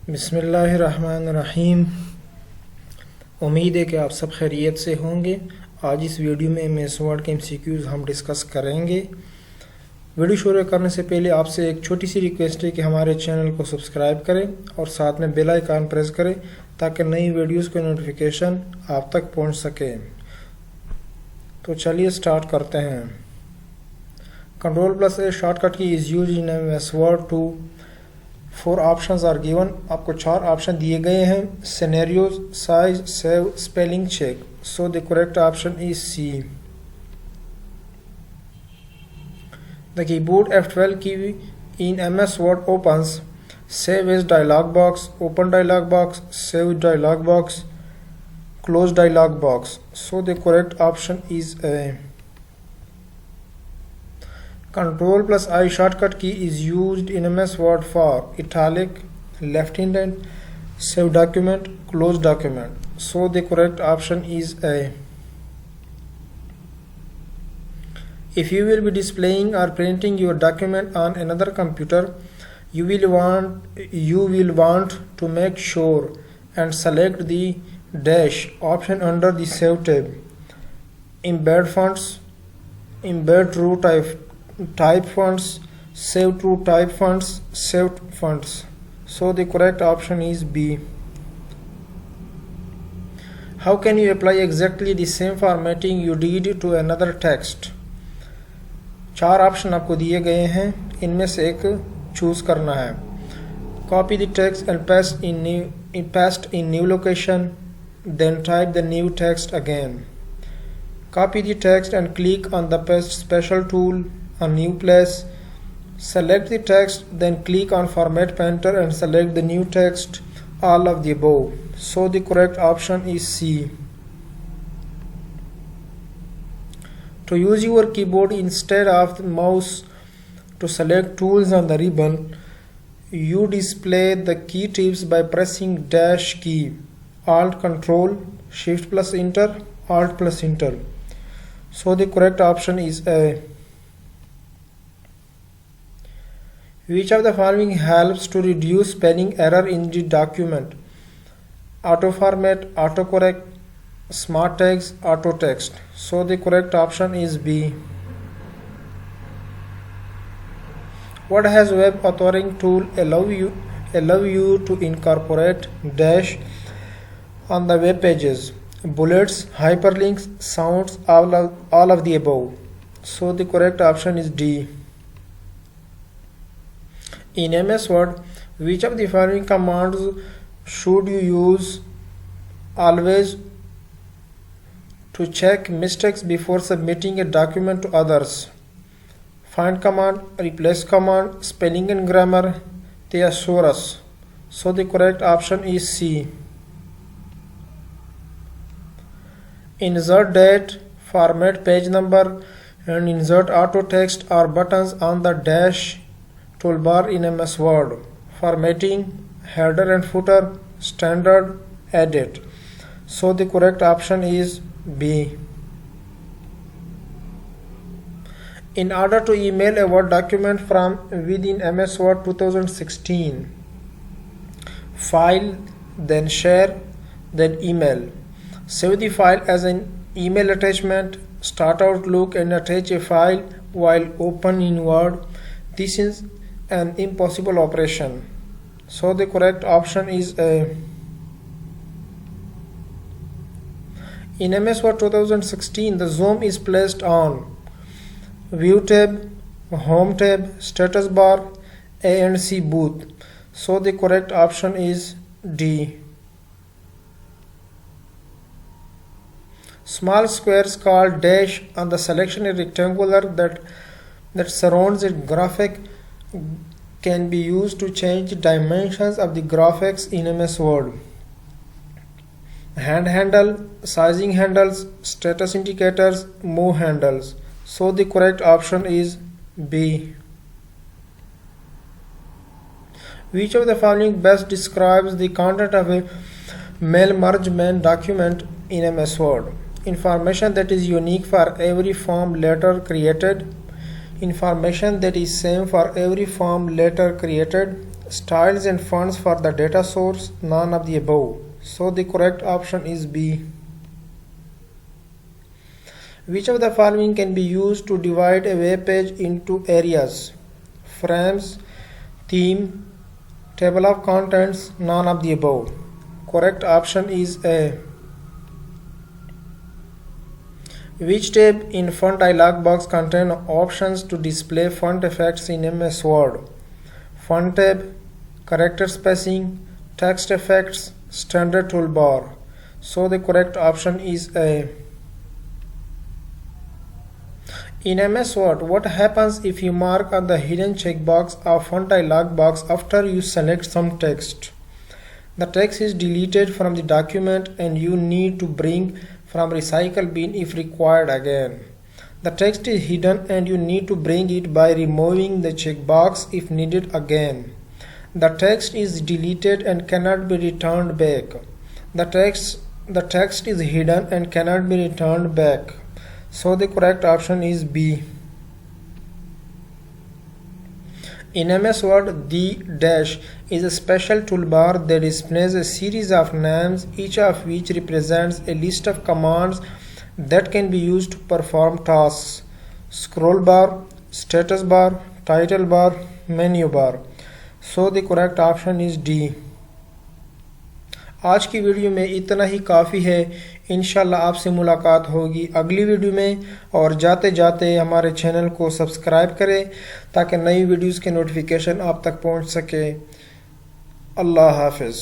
बिस्मिल्लाहिर्रहमानिर्रहीम। उम्मीद है कि आप सब खैरियत से होंगे। आज इस वीडियो में MS वर्ड के MCQs हम डिस्कस करेंगे। वीडियो शुरू करने से पहले आपसे एक छोटी सी रिक्वेस्ट है कि हमारे चैनल को सब्सक्राइब करें और साथ में बेल आइकन प्रेस करें ताकि नई वीडियोस के नोटिफिकेशन आप तक पहुंच सके। तो चलिए स्टार्ट करते हैं। Ctrl+A shortcut key is use in MS word to 4 options are given. आपको 4 ऑप्शन दिए गए हैं। Scenarios, size, save, spelling check. So the correct option is C. The keyboard F12 key in MS Word opens save as dialog box, open dialog box, save dialog box, close dialog box. So the correct option is A. Ctrl+I shortcut key is used in MS Word for italic, left indent, save document, close document. So the correct option is A. If you will be displaying or printing your document on another computer, you will want to make sure and select the dash option under the Save tab. Embed fonts, embed true type fonts, save true type fonts, saved fonts. So the correct option is B. How can you apply exactly the same formatting you did to another text? 4 option आपको दिए गए हैं, इनमें से एक choose करना है। Copy the text and paste in new location, then type the new text again. Copy the text and click on the paste special tool on new place. Select the text, then click on format painter and select the new text, all of the above. So the correct option is C. To use your keyboard instead of the mouse to select tools on the ribbon, you display the key tips by pressing dash key, Alt Ctrl, Shift plus Enter, Alt plus Enter. So the correct option is A. Which of the following helps to reduce spelling error in the document? Auto format, autocorrect, smart tags, AutoText. So the correct option is B. What has web authoring tool allow you to incorporate dash on the web pages? Bullets, hyperlinks, sounds, all of the above. So the correct option is D. In MS Word, which of the following commands should you use always to check mistakes before submitting a document to others? Find command, replace command, spelling and grammar, thesaurus. So the correct option is C. Insert date, format page number, and insert auto text or buttons on the dash toolbar in MS Word. Formatting, header and footer, standard, edit. So the correct option is B. In order to email a Word document from within MS Word 2016, file, then share, then email. Save the file as an email attachment, start Outlook and attach a file while open in Word. This is an impossible operation. So the correct option is A. In MS Word 2016, the zoom is placed on View tab, Home tab, Status bar, A and C both. So the correct option is D. Small squares called dash on the selection a rectangular that surrounds a graphic can be used to change dimensions of the graphics in MS Word. Hand handle, sizing handles, status indicators, move handles. So the correct option is B. Which of the following best describes the content of a mail merge main document in MS Word? Information that is unique for every form letter created, information that is same for every form letter created, styles and fonts for the data source, none of the above. So the correct option is B. Which of the following can be used to divide a web page into areas? Frames, theme, table of contents, none of the above. Correct option is A. Which tab in font dialog box contain options to display font effects in MS Word? Font tab, character spacing, text effects, standard toolbar. So the correct option is A. In MS Word, what happens if you mark on the hidden checkbox of font dialog box after you select some text? The text is deleted from the document and you need to bring from recycle bin if required again. The text is hidden and you need to bring it by removing the checkbox if needed again. The text is deleted and cannot be returned back. The text is hidden and cannot be returned back. So the correct option is B. In MS Word, the dash is a special toolbar that displays a series of names, each of which represents a list of commands that can be used to perform tasks. Scroll bar, status bar, title bar, menu bar. So the correct option is D. आज की video में इतना ही काफ़ी है। इंशाल्लाह आपसे मुलाकात होगी अगली वीडियो में, और जाते जाते हमारे चैनल को सब्सक्राइब करें ताकि नई वीडियोस के नोटिफिकेशन आप तक पहुंच सके। अल्लाह हाफ़िज़।